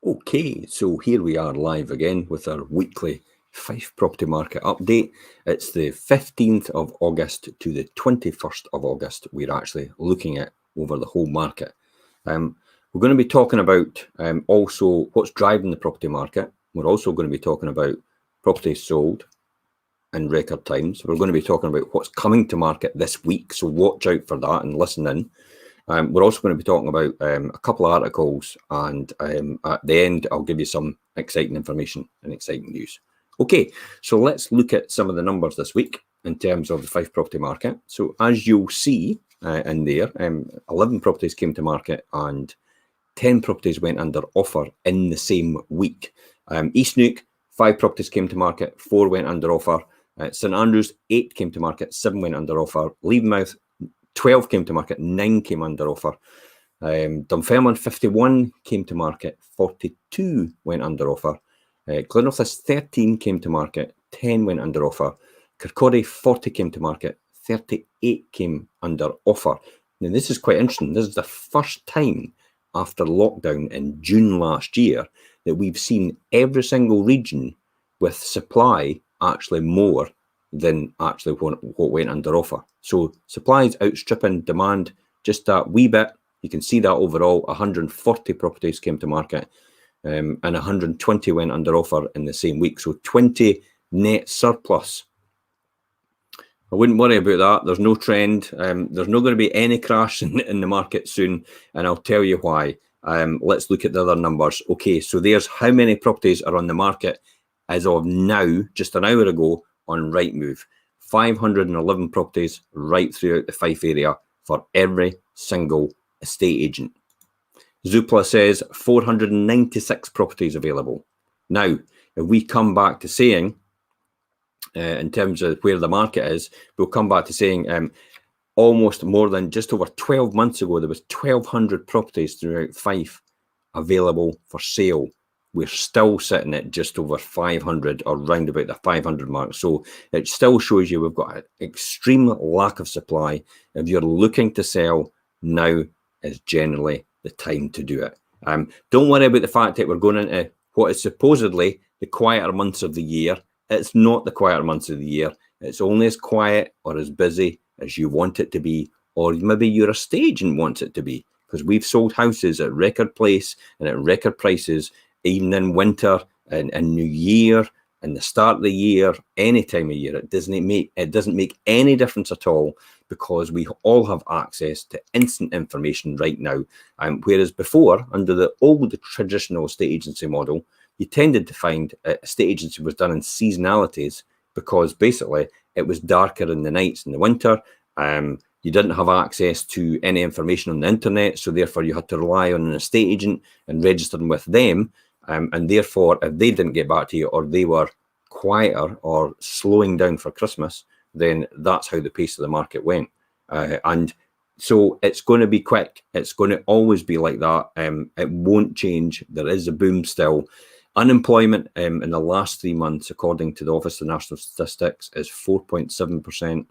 Okay, so here we are live again with our weekly Fife Property Market update. It's the 15th of August to the 21st of August. We're actually looking at over the whole market. We're going to be talking about also what's driving the property market. We're also going to be talking about properties sold in record times. We're going to be talking about what's coming to market this week, so watch out for that and listen in. We're also going to be talking about a couple of articles, and at the end, I'll give you some exciting information and exciting news. Okay, so let's look at some of the numbers this week in terms of the Fife property market. So as you'll see in there, 11 properties came to market and 10 properties went under offer in the same week. East Neuk, 5 properties came to market, 4 went under offer. St Andrews, 8 came to market, 7 went under offer. Leavenmouth, 12 came to market, 9 came under offer. Dunfermline, 51 came to market, 42 went under offer. Glenrothes, 13 came to market, 10 went under offer. Kirkcaldy, 40 came to market, 38 came under offer. Now, this is quite interesting. This is the first time after lockdown in June last year that we've seen every single region with supply actually more than actually what went under offer. So supply is outstripping demand just that wee bit. You can see that overall 140 properties came to market and 120 went under offer in the same week. So 20 net surplus. I wouldn't worry about that. There's no trend. There's not going to be any crash in the market soon, and I'll tell you why. Let's look at the other numbers. Okay, so there's how many properties are on the market as of now, just an hour ago, on Rightmove. 511 properties right throughout the Fife area for every single estate agent. Zoopla says 496 properties available. Now, if we come back to saying, in terms of where the market is, we'll come back to saying almost more than just over 12 months ago, there was 1,200 properties throughout Fife available for sale. We're still sitting at just over 500 or round about the 500 mark. So it still shows you we've got an extreme lack of supply. If you're looking to sell, now is generally the time to do it. Don't worry about the fact that we're going into what is supposedly the quieter months of the year. It's not the quieter months of the year. It's only as quiet or as busy as you want it to be, or maybe your estate agent wants it to be, because we've sold houses at record place and at record prices, even in winter and New Year and the start of the year, any time of year. It doesn't make any difference at all, because we all have access to instant information right now. Whereas before, under the old traditional estate agency model, you tended to find estate agency was done in seasonalities, because basically it was darker in the nights in the winter. You didn't have access to any information on the internet, so therefore you had to rely on an estate agent and registering with them. And therefore, if they didn't get back to you, or they were quieter or slowing down for Christmas, then that's how the pace of the market went. And so it's going to be quick. It's going to always be like that. It won't change. There is a boom still. Unemployment in the last 3 months, according to the Office of National Statistics, is 4.7%.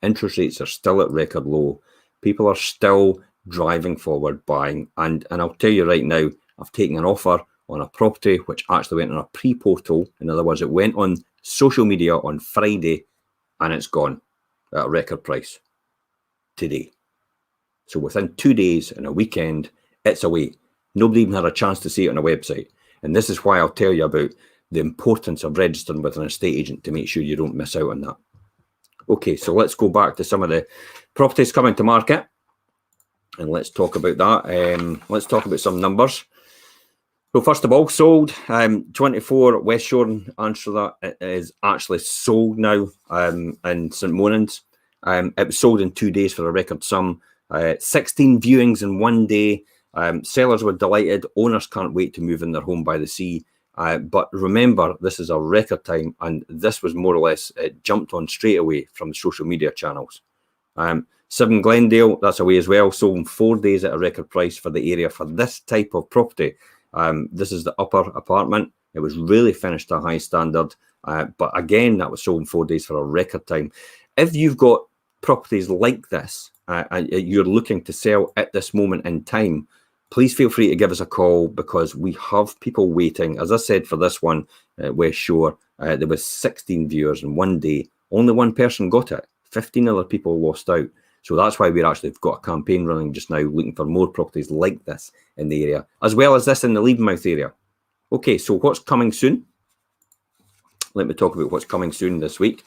Interest rates are still at record low. People are still driving forward buying. And I'll tell you right now, I've taken an offer on a property which actually went on a pre-portal. In other words, it went on social media on Friday and it's gone at a record price today. So within 2 days and a weekend, it's away. Nobody even had a chance to see it on a website. And this is why I'll tell you about the importance of registering with an estate agent to make sure you don't miss out on that. Okay, so let's go back to some of the properties coming to market and let's talk about that. Let's talk about some numbers. So first of all, sold. 24 West Shore, answer that, it is actually sold now in St Monans. It was sold in 2 days for a record sum. 16 viewings in 1 day. Sellers were delighted. Owners can't wait to move in their home by the sea. But remember, this is a record time, and this was more or less, it jumped on straight away from the social media channels. 7 Glendale, that's away as well. Sold in 4 days at a record price for the area for this type of property. This is the upper apartment. It was really finished to a high standard. But again, that was sold in 4 days for a record time. If you've got properties like this and you're looking to sell at this moment in time, please feel free to give us a call because we have people waiting. As I said, for this one, West Shore, there was 16 viewers in one day. Only one person got it. 15 other people lost out. So that's why we're actually got a campaign running just now, looking for more properties like this in the area, as well as this in the Levenmouth area. Okay, so what's coming soon? Let me talk about what's coming soon this week.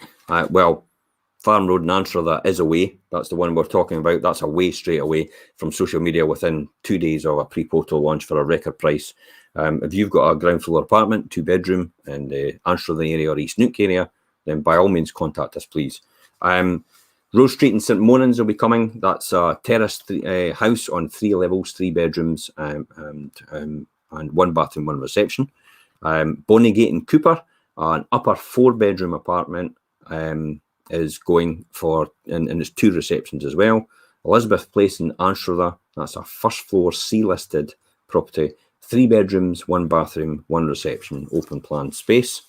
Well, Farm Road in Anstruther is away. That's the one we're talking about. That's away straight away from social media within 2 days of a pre-portal launch for a record price. If you've got a ground floor apartment, 2-bedroom in the Anstruther area or East Neuk area, then by all means contact us, please. Rose Street in St Monans will be coming. That's a terraced house on 3 levels, 3 bedrooms, and 1 bathroom, 1 reception. Bonnygate in Cooper, an upper 4-bedroom apartment, is going for, and it's 2 receptions as well. Elizabeth Place in Anstruther, that's a first floor C-listed property, 3 bedrooms, 1 bathroom, 1 reception, open plan space.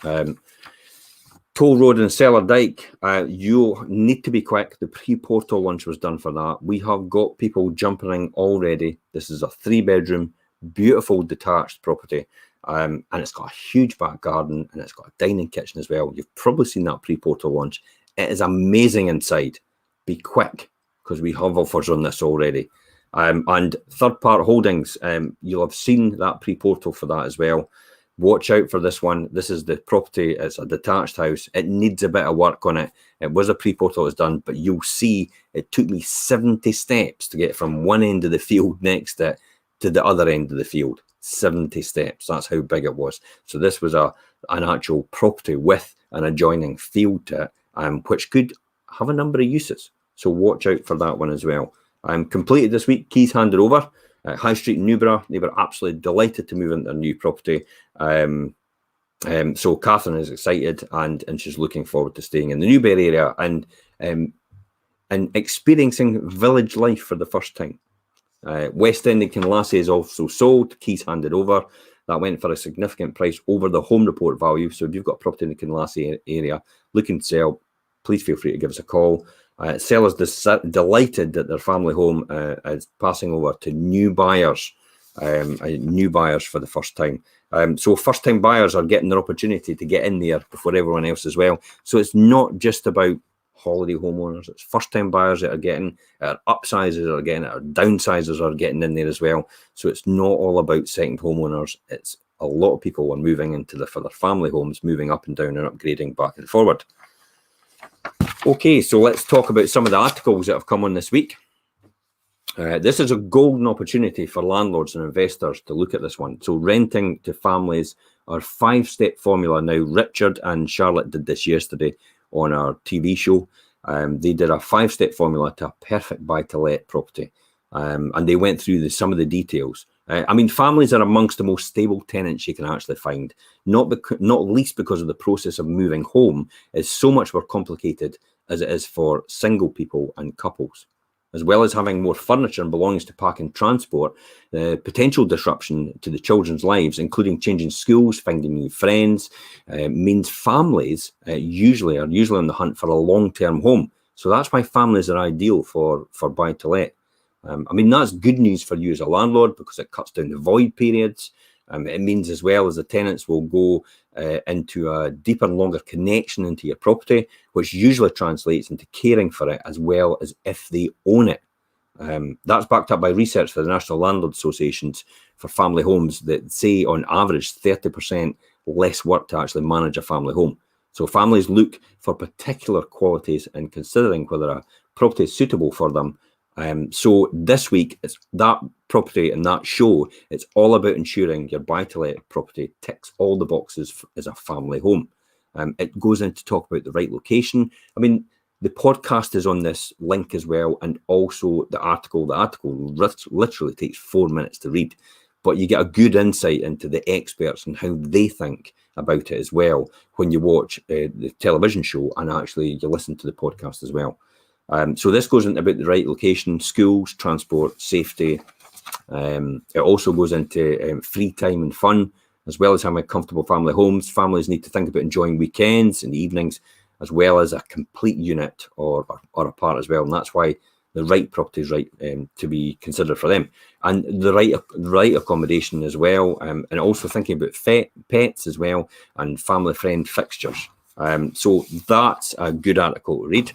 Toll Road in Cellardyke, you need to be quick. The pre-portal launch was done for that. We have got people jumping in already. This is a 3-bedroom, beautiful detached property. And it's got a huge back garden and it's got a dining kitchen as well. You've probably seen that pre-portal launch. It is amazing inside. Be quick because we have offers on this already. And Third Part Holdings, you'll have seen that pre-portal for that as well. Watch out for this one. This is the property. It's a detached house. It needs a bit of work on it. It was a pre-portal that's done, but you'll see it took me 70 steps to get from one end of the field next to the other end of the field. 70 steps. That's how big it was. So this was an actual property with an adjoining field to it, which could have a number of uses. So watch out for that one as well. Completed this week. Keys handed over. High Street in Newborough, they were absolutely delighted to move into their new property. So Catherine is excited and she's looking forward to staying in the Newberry area and experiencing village life for the first time. West End in Kinlassie is also sold, keys handed over. That went for a significant price over the home report value. So if you've got property in the Kinlassie area looking to sell, please feel free to give us a call. Sellers delighted that their family home is passing over to new buyers for the first time. So first-time buyers are getting their opportunity to get in there before everyone else as well. So it's not just about holiday homeowners. It's first-time buyers that are getting, upsizers are getting it, or downsizers are getting in there as well. So it's not all about second homeowners. It's a lot of people are moving into for their family homes, moving up and down and upgrading back and forward. Okay, so let's talk about some of the articles that have come on this week. This is a golden opportunity for landlords and investors to look at this one. So renting to families, our 5-step formula now. Richard and Charlotte did this yesterday on our TV show. They did a 5-step formula to a perfect buy-to-let property. And they went through some of the details. I mean, families are amongst the most stable tenants you can actually find, not least because of the process of moving home is so much more complicated as it is for single people and couples. As well as having more furniture and belongings to pack and transport, the potential disruption to the children's lives, including changing schools, finding new friends, means families usually are on the hunt for a long-term home. So that's why families are ideal for buy-to-let. I mean, that's good news for you as a landlord because it cuts down the void periods. It means as well as the tenants will go into a deeper and longer connection into your property, which usually translates into caring for it as well as if they own it. That's backed up by research for the National Landlord Associations for family homes that say on average 30% less work to actually manage a family home. So families look for particular qualities in considering whether a property is suitable for them. So this week, it's that property and that show, it's all about ensuring your buy-to-let property ticks all the boxes as a family home. It goes in to talk about the right location. I mean, the podcast is on this link as well, and also the article. The article literally takes 4 minutes to read, but you get a good insight into the experts and how they think about it as well when you watch the television show and actually you listen to the podcast as well. So this goes into about the right location, schools, transport, safety. It also goes into free time and fun, as well as having comfortable family homes. Families need to think about enjoying weekends and evenings, as well as a complete unit or a part as well. And that's why the right properties right to be considered for them, and the right accommodation as well, and also thinking about pets as well and family friend fixtures. So that's a good article to read.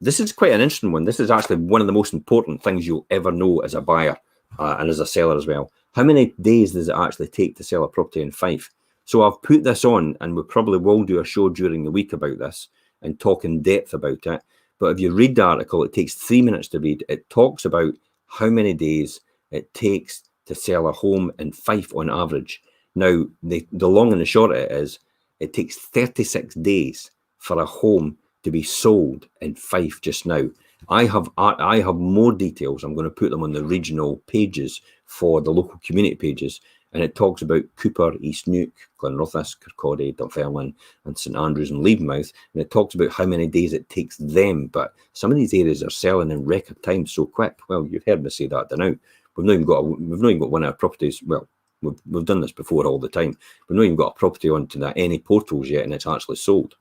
This is quite an interesting one. This is actually one of the most important things you'll ever know as a buyer and as a seller as well. How many days does it actually take to sell a property in Fife? So I've put this on, and we probably will do a show during the week about this and talk in depth about it. But if you read the article, it takes 3 minutes to read. It talks about how many days it takes to sell a home in Fife on average. Now, the long and the short of it is, it takes 36 days for a home to be sold in Fife just now. I have more details. I'm going to put them on the regional pages for the local community pages, and it talks about Cooper, East Neuk, Glenrothes, Kirkcaldy, Dunfermline, and St Andrews and Leavenmouth, and it talks about how many days it takes them. But some of these areas are selling in record time so quick. Well, you've heard me say that now. We've not even got one of our properties. Well, we've done this before all the time. We've not even got a property onto any portals yet, and it's actually sold.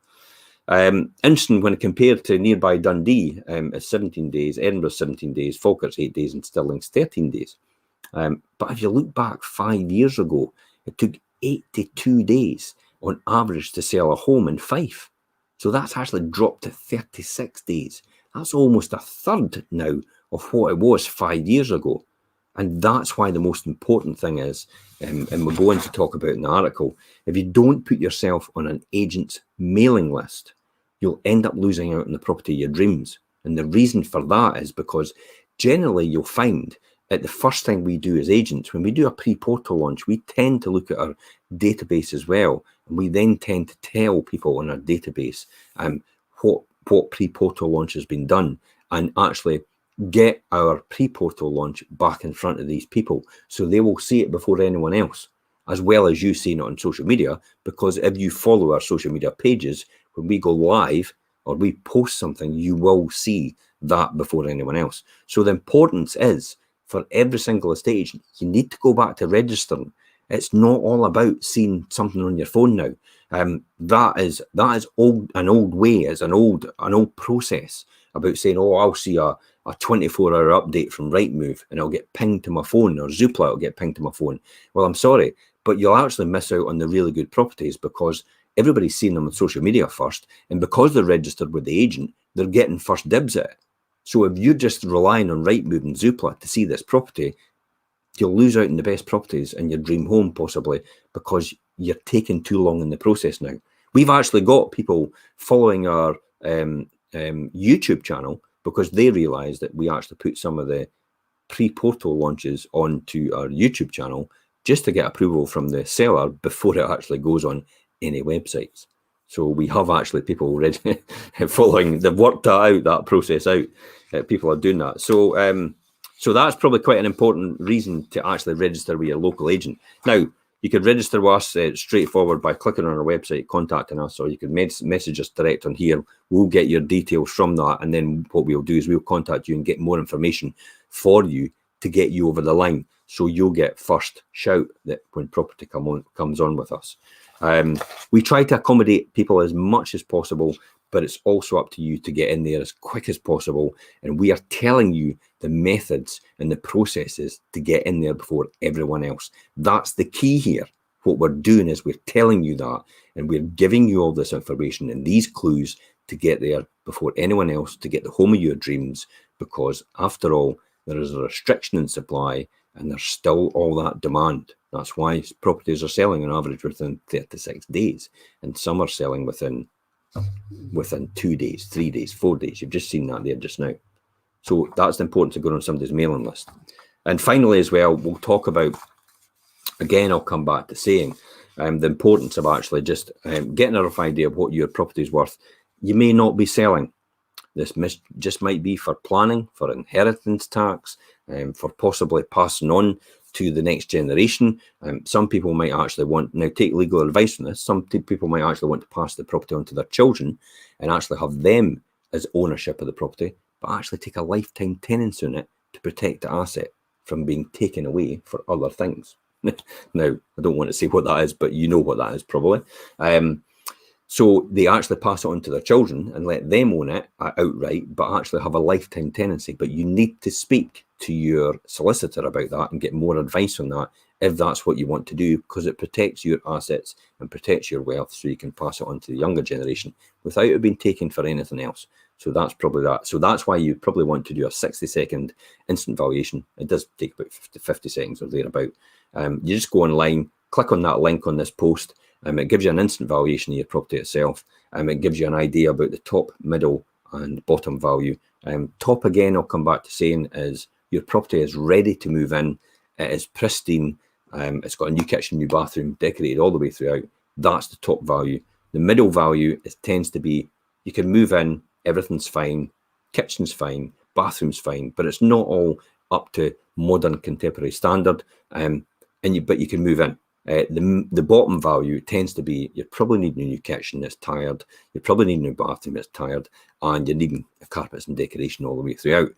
Interesting when compared to nearby Dundee, it's 17 days, Edinburgh 17 days, Falkirk's 8 days, and Stirling's 13 days. But if you look back 5 years ago, it took 82 days on average to sell a home in Fife. So that's actually dropped to 36 days. That's almost a third now of what it was 5 years ago. And that's why the most important thing is, and we're going to talk about in the article, if you don't put yourself on an agent's mailing list, you'll end up losing out on the property of your dreams. And the reason for that is because generally you'll find that the first thing we do as agents, when we do a pre-portal launch, we tend to look at our database as well. And we then tend to tell people on our database what pre-portal launch has been done, and actually get our pre-portal launch back in front of these people so they will see it before anyone else, as well as you seeing it on social media. Because if you follow our social media pages, when we go live or we post something, you will see that before anyone else. So the importance is, for every single estate agent, you need to go back to registering. It's not all about seeing something on your phone now. That is an old way. It's an old process about saying, oh, I'll see a 24-hour update from Rightmove and I'll get pinged to my phone, or Zoopla will get pinged to my phone. Well, I'm sorry, but you'll actually miss out on the really good properties because everybody's seen them on social media first, and because they're registered with the agent, they're getting first dibs at it. So if you're just relying on Rightmove and Zoopla to see this property, you'll lose out on the best properties in your dream home possibly because you're taking too long in the process now. We've actually got people following our YouTube channel because they realised that we actually put some of the pre-portal launches onto our YouTube channel just to get approval from the seller before it actually goes on any websites. So we have actually people already following. They've worked that process out. People are doing that. So that's probably quite an important reason to actually register with your local agent. Now, you could register with us straightforward by clicking on our website, contacting us, or you could message us direct on here. We'll get your details from that, and then what we'll do is we'll contact you and get more information for you to get you over the line. So you'll get first shout that when property comes on with us. We try to accommodate people as much as possible, but it's also up to you to get in there as quick as possible. And we are telling you the methods and the processes to get in there before everyone else. That's the key here. What we're doing is we're telling you that, and we're giving you all this information and these clues to get there before anyone else, to get the home of your dreams, because after all, there is a restriction in supply and there's still all that demand. That's why properties are selling on average within 36 days, and some are selling within 2 days, 3 days, 4 days. You've just seen that there just now. So that's the importance of going on somebody's mailing list. And finally as well, we'll talk about, again, I'll come back to saying the importance of actually just getting a rough idea of what your property is worth. You may not be selling. This just might be for planning, for inheritance tax, for possibly passing on to the next generation. Some people might actually want, now take legal advice on this, some people might actually want to pass the property on to their children and actually have them as ownership of the property, but actually take a lifetime tenancy on it to protect the asset from being taken away for other things. Now, I don't want to say what that is, but you know what that is probably. So they actually pass it on to their children and let them own it outright, but actually have a lifetime tenancy. But you need to speak to your solicitor about that and get more advice on that if that's what you want to do, because it protects your assets and protects your wealth, so you can pass it on to the younger generation without it being taken for anything else. So that's probably that. So that's why you probably want to do a 60-second instant valuation. It does take about 50 seconds or thereabout. You just go online, click on that link on this post. It gives you an instant valuation of your property itself. It gives you an idea about the top, middle, and bottom value. Top, again, I'll come back to saying, is your property is ready to move in. It is pristine. It's got a new kitchen, new bathroom, decorated all the way throughout. That's the top value. The middle value tends to be, you can move in, everything's fine, kitchen's fine, bathroom's fine, but it's not all up to modern contemporary standard. But you can move in. The bottom value tends to be, you're probably needing a new kitchen that's tired, you're probably needing a new bathroom that's tired, and you're needing carpets and decoration all the way throughout.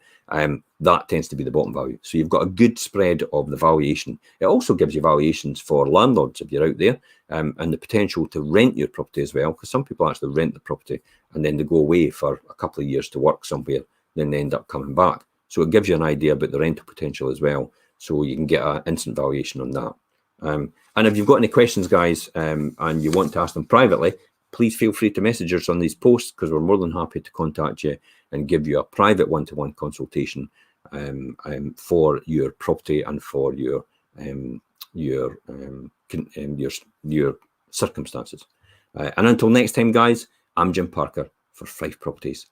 That tends to be the bottom value. So you've got a good spread of the valuation. It also gives you valuations for landlords if you're out there, and the potential to rent your property as well, because some people actually rent the property and then they go away for a couple of years to work somewhere, then they end up coming back. So it gives you an idea about the rental potential as well, so you can get an instant valuation on that. And if you've got any questions, guys, and you want to ask them privately, please feel free to message us on these posts, because we're more than happy to contact you and give you a private one-to-one consultation for your property and for your circumstances. And until next time, guys, I'm Jim Parker for Fife Properties.